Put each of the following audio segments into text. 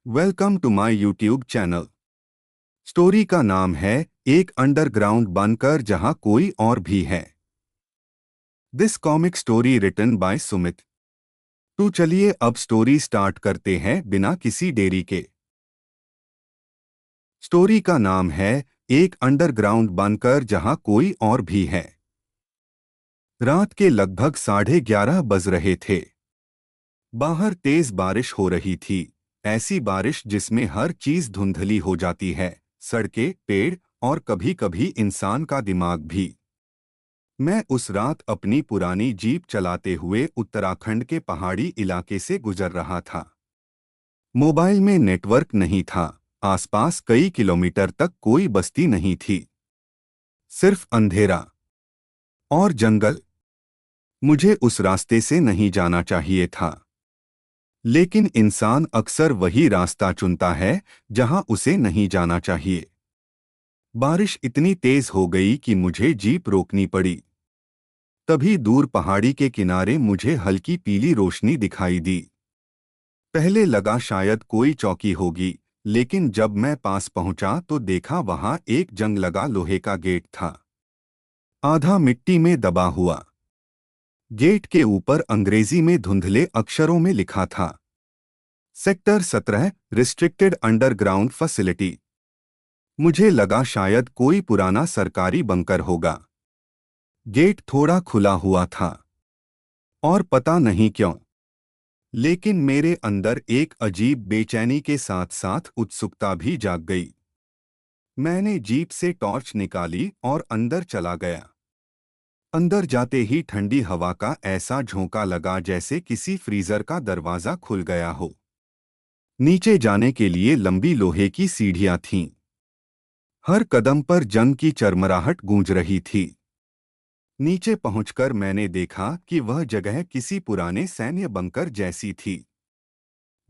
Welcome to my YouTube channel. Story का नाम है एक अंडरग्राउंड बनकर जहां कोई और भी है। This comic story written by Sumit. तो चलिए अब स्टोरी स्टार्ट करते हैं बिना किसी देरी के। स्टोरी का नाम है एक अंडरग्राउंड बनकर जहां कोई और भी है। रात के लगभग 11:30 बज रहे थे। बाहर तेज बारिश हो रही थी। ऐसी बारिश जिसमें हर चीज धुंधली हो जाती है, सड़कें, पेड़ और कभी-कभी इंसान का दिमाग भी। मैं उस रात अपनी पुरानी जीप चलाते हुए उत्तराखंड के पहाड़ी इलाके से गुजर रहा था। मोबाइल में नेटवर्क नहीं था। आसपास कई किलोमीटर तक कोई बस्ती नहीं थी। सिर्फ अंधेरा और जंगल। मुझे उस रास्ते से नहीं जाना चाहिए था। लेकिन इंसान अक्सर वही रास्ता चुनता है जहां उसे नहीं जाना चाहिए। बारिश इतनी तेज हो गई कि मुझे जीप रोकनी पड़ी। तभी दूर पहाड़ी के किनारे मुझे हल्की पीली रोशनी दिखाई दी। पहले लगा शायद कोई चौकी होगी, लेकिन जब मैं पास पहुंचा तो देखा वहां एक जंग लगा लोहे का गेट था, आधा मिट्टी में दबा हुआ। गेट के ऊपर अंग्रेजी में धुंधले अक्षरों में लिखा था, सेक्टर 17 रिस्ट्रिक्टेड अंडरग्राउंड फैसिलिटी। मुझे लगा शायद कोई पुराना सरकारी बंकर होगा। गेट थोड़ा खुला हुआ था और पता नहीं क्यों, लेकिन मेरे अंदर एक अजीब बेचैनी के साथ साथ उत्सुकता भी जाग गई। मैंने जीप से टॉर्च निकाली और अंदर चला गया। अंदर जाते ही ठंडी हवा का ऐसा झोंका लगा जैसे किसी फ्रीजर का दरवाजा खुल गया हो। नीचे जाने के लिए लंबी लोहे की सीढ़ियां थीं। हर कदम पर जंग की चरमराहट गूंज रही थी। नीचे पहुंचकर मैंने देखा कि वह जगह किसी पुराने सैन्य बंकर जैसी थी।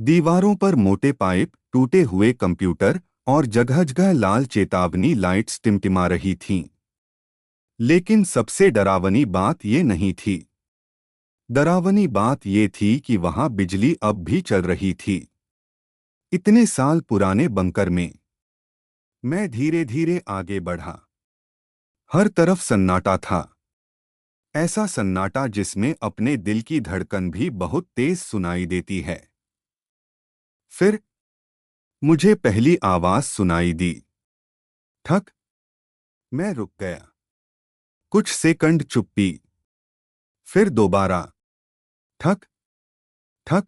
दीवारों पर मोटे पाइप, टूटे हुए कंप्यूटर और जगह-जगह लाल चेतावनी लाइट्स टिमटिमा रही थीं। लेकिन सबसे डरावनी बात ये नहीं थी। डरावनी बात ये थी कि वहां बिजली अब भी चल रही थी। इतने साल पुराने बंकर में। मैं धीरे-धीरे आगे बढ़ा। हर तरफ सन्नाटा था। ऐसा सन्नाटा जिसमें अपने दिल की धड़कन भी बहुत तेज सुनाई देती है। फिर मुझे पहली आवाज सुनाई दी। ठक। मैं रुक गया। कुछ सेकंड चुप्पी। फिर दोबारा ठक ठक।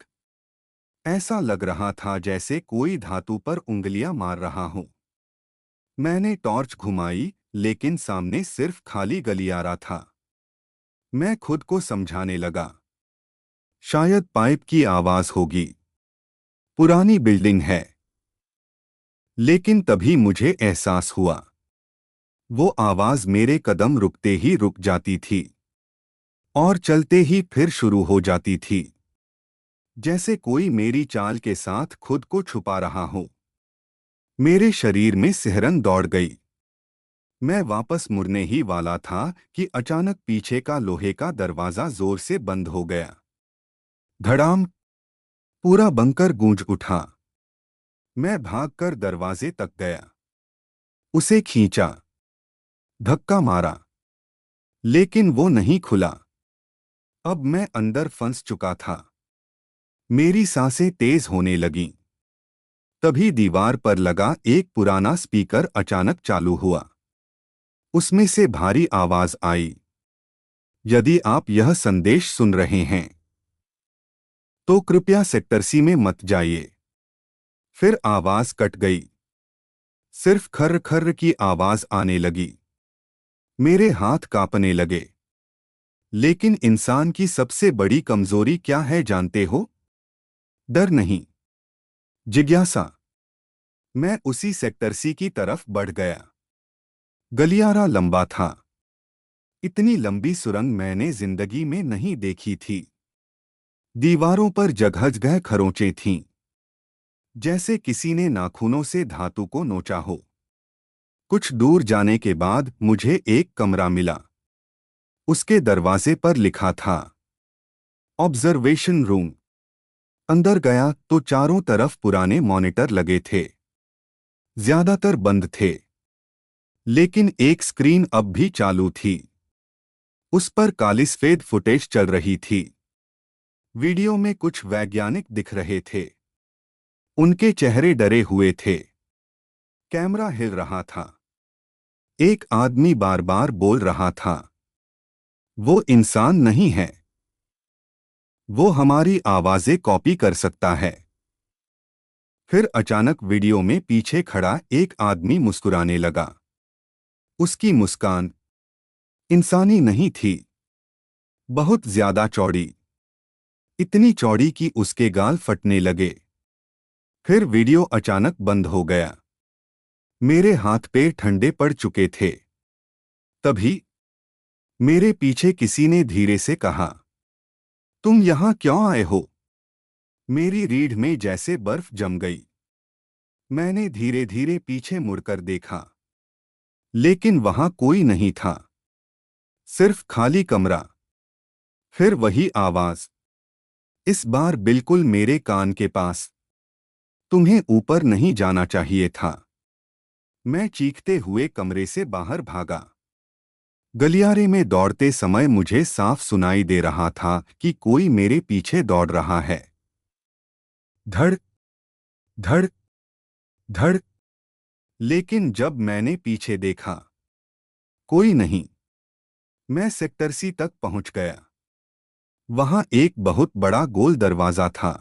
ऐसा लग रहा था जैसे कोई धातु पर उंगलियां मार रहा हो। मैंने टॉर्च घुमाई, लेकिन सामने सिर्फ खाली गलियारा था। मैं खुद को समझाने लगा, शायद पाइप की आवाज होगी, पुरानी बिल्डिंग है। लेकिन तभी मुझे एहसास हुआ, वो आवाज मेरे कदम रुकते ही रुक जाती थी और चलते ही फिर शुरू हो जाती थी, जैसे कोई मेरी चाल के साथ खुद को छुपा रहा हो। मेरे शरीर में सिहरन दौड़ गई। मैं वापस मुड़ने ही वाला था कि अचानक पीछे का लोहे का दरवाजा जोर से बंद हो गया। धड़ाम। पूरा बंकर गूंज उठा। मैं भागकर दरवाजे तक गया। उसे खींचा। धक्का मारा। लेकिन वो नहीं खुला। अब मैं अंदर फंस चुका था। मेरी सांसें तेज होने लगीं। तभी दीवार पर लगा एक पुराना स्पीकर अचानक चालू हुआ। उसमें से भारी आवाज आई, यदि आप यह संदेश सुन रहे हैं तो कृपया सेक्टर सी में मत जाइए। फिर आवाज कट गई। सिर्फ खर्र खर्र की आवाज आने लगी। मेरे हाथ कांपने लगे। लेकिन इंसान की सबसे बड़ी कमजोरी क्या है जानते हो? डर नहीं, जिज्ञासा। मैं उसी सेक्टर सी की तरफ बढ़ गया। गलियारा लंबा था। इतनी लंबी सुरंग मैंने जिंदगी में नहीं देखी थी। दीवारों पर जगह-जगह खरोंचें थीं, जैसे किसी ने नाखूनों से धातु को नोचा हो। कुछ दूर जाने के बाद मुझे एक कमरा मिला। उसके दरवाजे पर लिखा था, ऑब्जर्वेशन रूम। अंदर गया तो चारों तरफ पुराने मॉनिटर लगे थे। ज्यादातर बंद थे, लेकिन एक स्क्रीन अब भी चालू थी। उस पर काली सफेद फुटेज चल रही थी। वीडियो में कुछ वैज्ञानिक दिख रहे थे। उनके चेहरे डरे हुए थे। कैमरा हिल रहा था। एक आदमी बार बार बोल रहा था, वो इंसान नहीं है, वो हमारी आवाजें कॉपी कर सकता है। फिर अचानक वीडियो में पीछे खड़ा एक आदमी मुस्कुराने लगा। उसकी मुस्कान इंसानी नहीं थी, बहुत ज्यादा चौड़ी, इतनी चौड़ी कि उसके गाल फटने लगे। फिर वीडियो अचानक बंद हो गया। मेरे हाथ पैर ठंडे पड़ चुके थे। तभी मेरे पीछे किसी ने धीरे से कहा, तुम यहां क्यों आए हो? मेरी रीढ़ में जैसे बर्फ जम गई। मैंने धीरे धीरे पीछे मुड़कर देखा, लेकिन वहां कोई नहीं था, सिर्फ खाली कमरा। फिर वही आवाज, इस बार बिल्कुल मेरे कान के पास, तुम्हें ऊपर नहीं जाना चाहिए था। मैं चीखते हुए कमरे से बाहर भागा। गलियारे में दौड़ते समय मुझे साफ सुनाई दे रहा था कि कोई मेरे पीछे दौड़ रहा है। धड़ धड़ धड़। लेकिन जब मैंने पीछे देखा, कोई नहीं। मैं सेक्टर सी तक पहुंच गया। वहां एक बहुत बड़ा गोल दरवाजा था।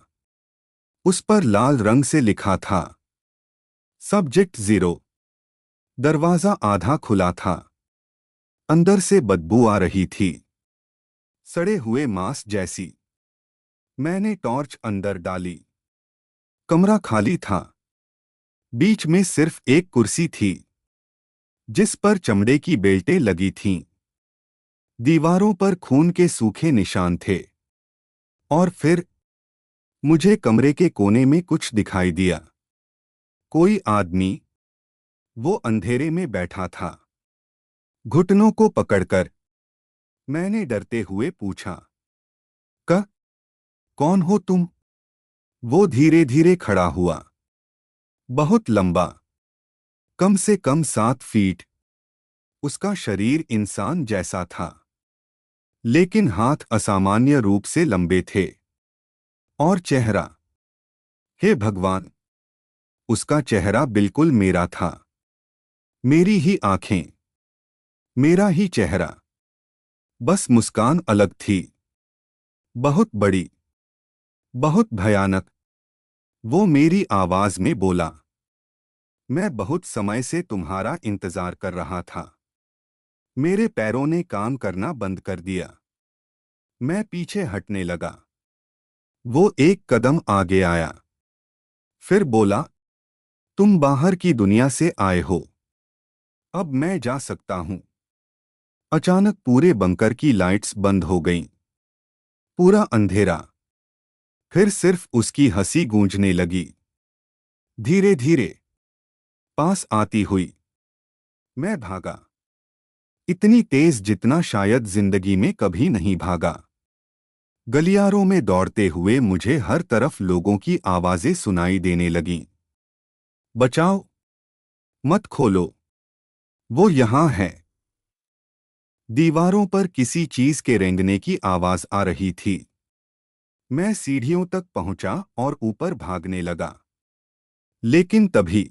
उस पर लाल रंग से लिखा था, सब्जेक्ट 0। दरवाजा आधा खुला था। अंदर से बदबू आ रही थी, सड़े हुए मांस जैसी। मैंने टॉर्च अंदर डाली। कमरा खाली था। बीच में सिर्फ एक कुर्सी थी, जिस पर चमड़े की बेल्टें लगी थीं। दीवारों पर खून के सूखे निशान थे। और फिर मुझे कमरे के कोने में कुछ दिखाई दिया। कोई आदमी, वो अंधेरे में बैठा था, घुटनों को पकड़कर। मैंने डरते हुए पूछा, क कौन हो तुम? वो धीरे धीरे खड़ा हुआ। बहुत लंबा, कम से कम 7 फीट। उसका शरीर इंसान जैसा था, लेकिन हाथ असामान्य रूप से लंबे थे। और चेहरा, हे भगवान! उसका चेहरा बिल्कुल मेरा था। मेरी ही आंखें, मेरा ही चेहरा। बस मुस्कान अलग थी। बहुत बड़ी, बहुत भयानक। वो मेरी आवाज में बोला, मैं बहुत समय से तुम्हारा इंतजार कर रहा था। मेरे पैरों ने काम करना बंद कर दिया। मैं पीछे हटने लगा। वो एक कदम आगे आया। फिर बोला, तुम बाहर की दुनिया से आए हो। अब मैं जा सकता हूं। अचानक पूरे बंकर की लाइट्स बंद हो गईं। पूरा अंधेरा। फिर सिर्फ उसकी हंसी गूंजने लगी, धीरे धीरे, पास आती हुई। मैं भागा, इतनी तेज जितना शायद जिंदगी में कभी नहीं भागा। गलियारों में दौड़ते हुए मुझे हर तरफ लोगों की आवाजें सुनाई देने लगीं। बचाओ, मत खोलो, वो यहां है। दीवारों पर किसी चीज के रेंगने की आवाज आ रही थी। मैं सीढ़ियों तक पहुंचा और ऊपर भागने लगा। लेकिन तभी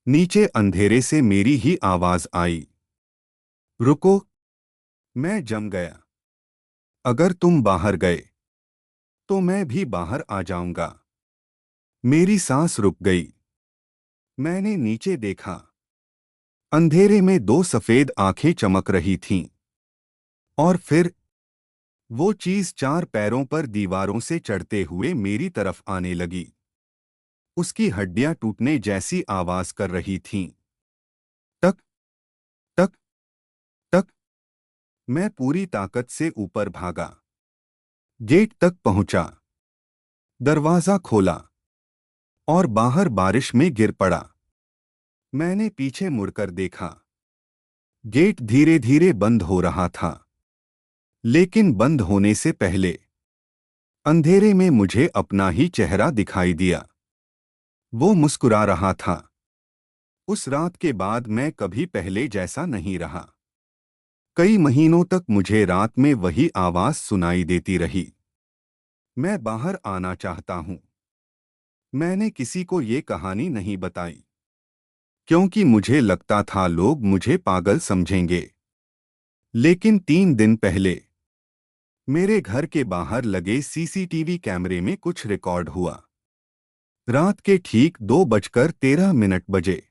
नीचे अंधेरे से मेरी ही आवाज आई, रुको। मैं जम गया। अगर तुम बाहर गए, तो मैं भी बाहर आ जाऊंगा। मेरी सांस रुक गई। मैंने नीचे देखा। अंधेरे में 2 सफेद आंखें चमक रही थीं। और फिर वो चीज 4 पैरों पर दीवारों से चढ़ते हुए मेरी तरफ आने लगी। उसकी हड्डियां टूटने जैसी आवाज कर रही थीं। टक टक टक। मैं पूरी ताकत से ऊपर भागा। गेट तक पहुंचा। दरवाजा खोला और बाहर बारिश में गिर पड़ा। मैंने पीछे मुड़कर देखा। गेट धीरे धीरे बंद हो रहा था। लेकिन बंद होने से पहले अंधेरे में मुझे अपना ही चेहरा दिखाई दिया। वो मुस्कुरा रहा था। उस रात के बाद मैं कभी पहले जैसा नहीं रहा। कई महीनों तक मुझे रात में वही आवाज सुनाई देती रही। मैं बाहर आना चाहता हूं। मैंने किसी को ये कहानी नहीं बताई, क्योंकि मुझे लगता था लोग मुझे पागल समझेंगे। लेकिन 3 दिन पहले मेरे घर के बाहर लगे सीसीटीवी कैमरे में कुछ रिकॉर्ड हुआ। रात के ठीक 2:13 बजे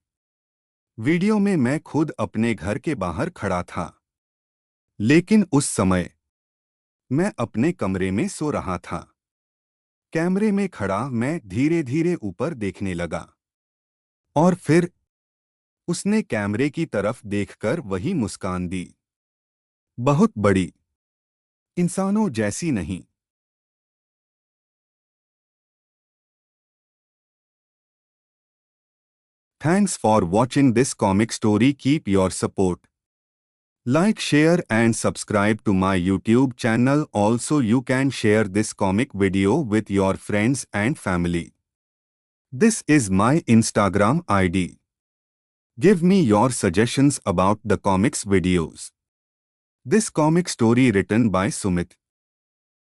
वीडियो में मैं खुद अपने घर के बाहर खड़ा था। लेकिन उस समय मैं अपने कमरे में सो रहा था। कैमरे में खड़ा मैं धीरे धीरे ऊपर देखने लगा। और फिर उसने कैमरे की तरफ देखकर वही मुस्कान दी। बहुत बड़ी, इंसानों जैसी नहीं। Thanks for watching this comic story. Keep your support. Like, share and subscribe to my YouTube channel. Also, you can share this comic video with your friends and family. This is my Instagram ID. Give me your suggestions about the comics videos. This comic story written by Sumit.